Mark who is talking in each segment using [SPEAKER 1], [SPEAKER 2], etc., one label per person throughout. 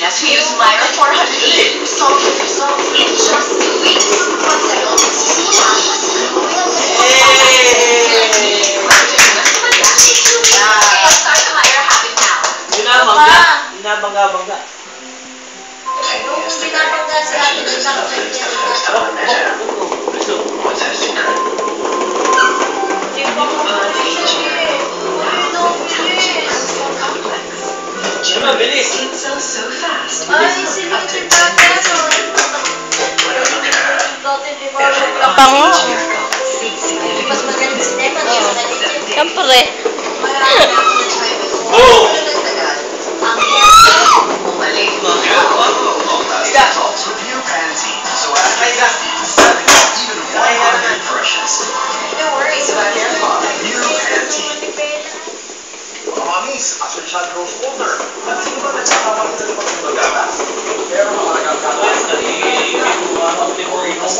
[SPEAKER 1] Pilipinas who use Myra 400 salt in just 2 weeks. Start the Myra habit now.
[SPEAKER 2] Binabangga-bangga.
[SPEAKER 3] Binabangga sa atin ng
[SPEAKER 4] What's that secret?
[SPEAKER 2] Bilis.
[SPEAKER 1] So fast.
[SPEAKER 3] Ay, silipin natin.
[SPEAKER 5] Kapango.
[SPEAKER 3] Mas magaling si Deman.
[SPEAKER 5] Siyempre.
[SPEAKER 2] Oh!
[SPEAKER 3] Ang hiyasa.
[SPEAKER 1] Bumalik mo.
[SPEAKER 4] So pure pansy. So after 50, 70, even 100 impressions.
[SPEAKER 1] No worries about your fault.
[SPEAKER 4] Pure pansy. Mamis, asosyal growth holder. At sino ba nagkakawag na naman ng magatas? Pero mahalagang gatas na no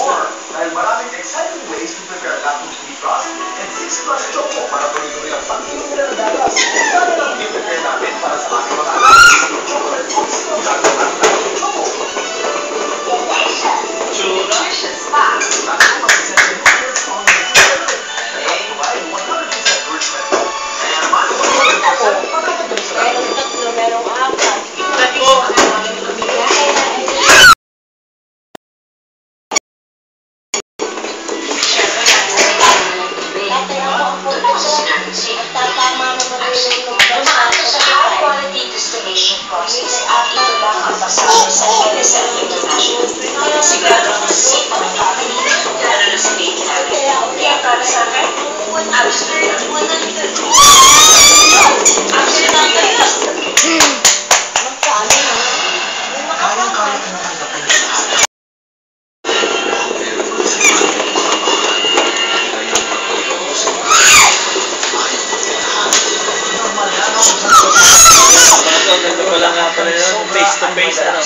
[SPEAKER 4] more. Dahil maraming exciting ways to prepare lactose-free crust and 6+ choco para tuloy-tuloy ang pag-inom nila ng gatas. Sana lang i-prepare natin para sa ating mga anak. Chocolate chips ng gatas at choco.
[SPEAKER 1] Nutritious facts.
[SPEAKER 4] Natin mag-isip yung words on the favorite. At provide 100% nourishment. And man 100% pagkakagaling sa lahat.
[SPEAKER 3] Merong tatlo, merong apat.
[SPEAKER 1] High-quality distillation process at ito lang ang pasasya sa NSF International. Sigurado na safe ang family, lalo na sa baby namin. Kaya para sa akin, absolute.
[SPEAKER 4] Kayang-kaya ko na tanggapin sa lahat.
[SPEAKER 2] Ganito lang nga pala yun. Face to face, ano.